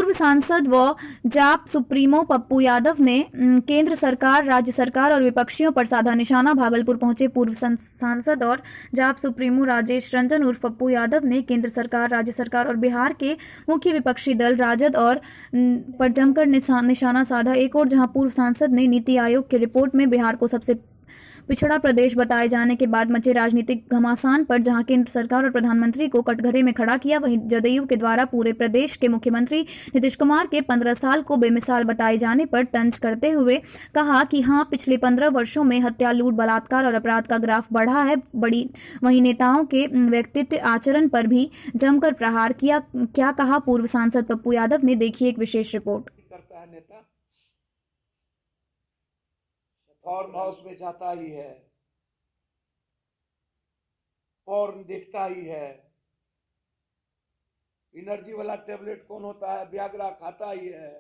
पूर्व सांसद व जाप सुप्रीमो पप्पू यादव ने केंद्र सरकार, राज्य सरकार और विपक्षियों पर साधा निशाना। भागलपुर पहुंचे पूर्व सांसद और जाप सुप्रीमो राजेश रंजन उर्फ पप्पू यादव ने केंद्र सरकार, राज्य सरकार और बिहार के मुख्य विपक्षी दल राजद और पर जमकर निशाना साधा। एक और जहां पूर्व सांसद ने नीति आयोग की रिपोर्ट में बिहार को सबसे पिछड़ा प्रदेश बताए जाने के बाद मचे राजनीतिक घमासान पर जहां केंद्र सरकार और प्रधानमंत्री को कटघरे में खड़ा किया, वहीं जदयू के द्वारा पूरे प्रदेश के मुख्यमंत्री नीतीश कुमार के 15 साल को बेमिसाल बताए जाने पर तंज करते हुए कहा कि हां, पिछले 15 वर्षों में हत्या, लूट, बलात्कार और अपराध का ग्राफ बढ़ा है। वहीं नेताओं के व्यक्तित्व आचरण पर भी जमकर प्रहार किया। क्या कहा पूर्व सांसद पप्पू यादव ने, देखिए एक विशेष रिपोर्ट। करता है नेता, फार्म हाउस में जाता ही है, पॉर्न देखता ही है, एनर्जी वाला टेबलेट कौन होता है, व्याग्रा खाता ही है,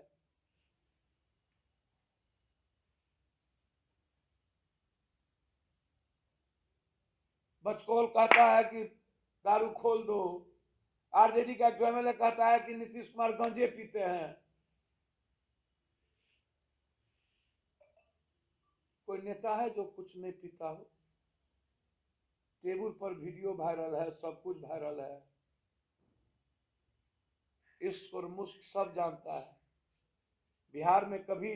बचकौल कहता है कि दारू खोल दो, आरजेडी का एक एमएलए कहता है कि नीतीश कुमार गंजे पीते हैं। कोई नेता है जो कुछ नहीं पीता हो? टेबल पर वीडियो वायरल है, सब कुछ वायरल है, इश्क और मुश्क सब जानता है। बिहार में कभी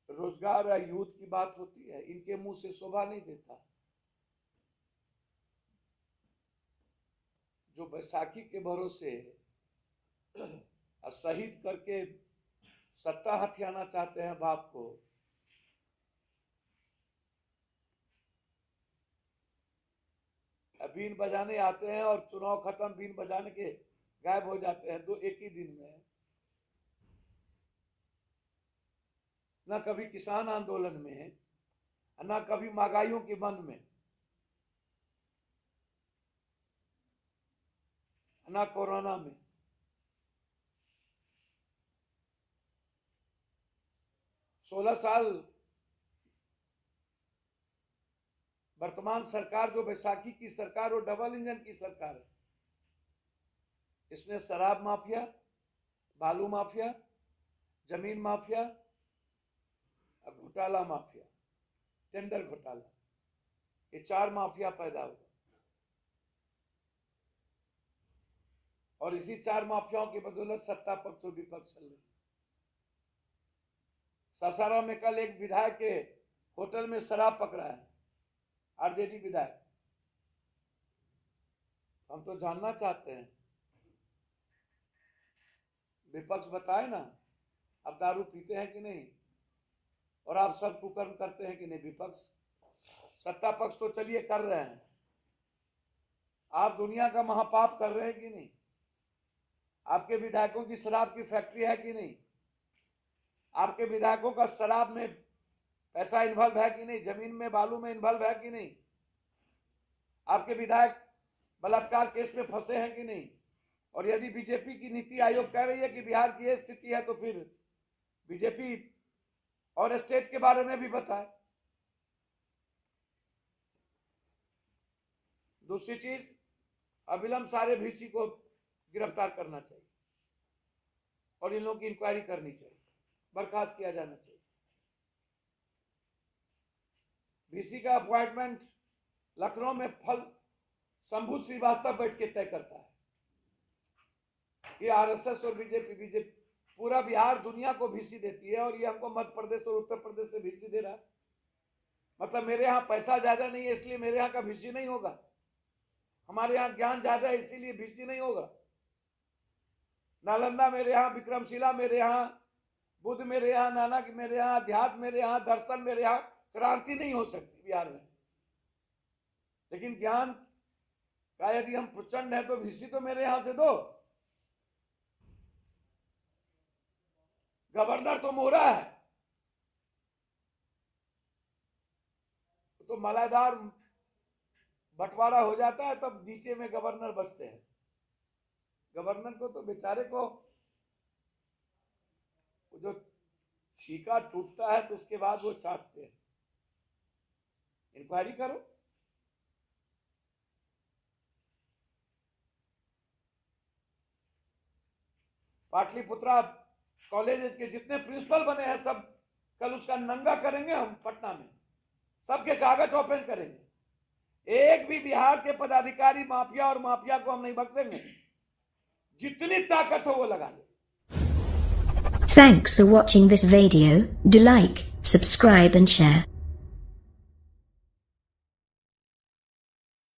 रोजगार या यूथ की बात होती है, इनके मुंह से शोभा नहीं देता। जो बैसाखी के भरोसे शहीद करके सत्ता हथियाना चाहते हैं बाप को, बीन बजाने आते हैं और चुनाव खत्म, बीन बजाने के गायब हो जाते हैं एक ही दिन में। न कभी किसान आंदोलन में, न कभी महंगाइयों के बंद में, न कोरोना में। सोलह साल वर्तमान सरकार जो बैसाखी की सरकार, वो डबल इंजन की सरकार है। इसने शराब माफिया, बालू माफिया, जमीन माफिया, घोटाला माफिया, टेंडर घोटाला, ये 4 माफिया पैदा हुआ और इसी 4 माफियाओं की बदौलत सत्ता पक्ष और विपक्ष चल रही। सासाराम में कल एक विधायक के होटल में शराब पकड़ा है, आरजेडी विधायक। हम तो जानना चाहते हैं, विपक्ष बताए ना, आप दारू पीते हैं कि नहीं, और आप सब कुकर्म करते हैं कि नहीं। विपक्ष, सत्ता पक्ष तो चलिए कर रहे हैं, आप दुनिया का महापाप कर रहे हैं कि नहीं? आपके विधायकों की शराब की फैक्ट्री है कि नहीं? आपके विधायकों का शराब में पैसा इन्वॉल्व है कि नहीं? जमीन में, बालू में इन्वॉल्व है कि नहीं? आपके विधायक बलात्कार केस में फंसे हैं कि नहीं? और यदि बीजेपी की नीति आयोग कह रही है कि बिहार की यह स्थिति है, तो फिर बीजेपी और स्टेट के बारे में भी बताए। दूसरी चीज, अविलंब सारे वीसी को गिरफ्तार करना चाहिए और इन लोगों की इंक्वायरी करनी चाहिए, बर्खास्त किया जाना चाहिए। वीसी का अपॉइंटमेंट लखनऊ में शंभू श्रीवास्तव बैठ के तय करता है। ये आरएसएस और बीजेपी पूरा बिहार दुनिया को वीसी देती है, और ये हमको मध्य प्रदेश और उत्तर प्रदेश से वीसी दे रहा है। मतलब मेरे यहाँ पैसा ज्यादा नहीं है इसलिए मेरे यहाँ का वीसी नहीं होगा, हमारे यहाँ ज्ञान ज्यादा है इसीलिए वीसी नहीं होगा। नालंदा मेरे यहाँ, विक्रमशिला मेरे यहाँ, बुद्ध मेरे यहाँ, नानक मेरे यहाँ, अध्यात्म मेरे यहाँ, दर्शन मेरे यहाँ, क्रांति नहीं हो सकती बिहार में। लेकिन ज्ञान का यदि हम प्रचंड है तो वीसी तो मेरे यहां से दो। गवर्नर तो मोरा है, तो मलाईदार बंटवारा हो जाता है, तब नीचे में गवर्नर बचते हैं। गवर्नर को तो बेचारे को जो छीका टूटता है तो उसके बाद वो चाटते हैं। इंक्वायरी करो। पाटलिपुत्रा कॉलेज के जितने प्रिंसिपल बने हैं सब कल उसका नंगा करेंगे हम पटना में, सबके कागज ओपन करेंगे। एक भी बिहार के पदाधिकारी माफिया और माफिया को हम नहीं बख्शेंगे, जितनी ताकत हो वो लगा ले। Thanks for watching this video. Do like, subscribe and share.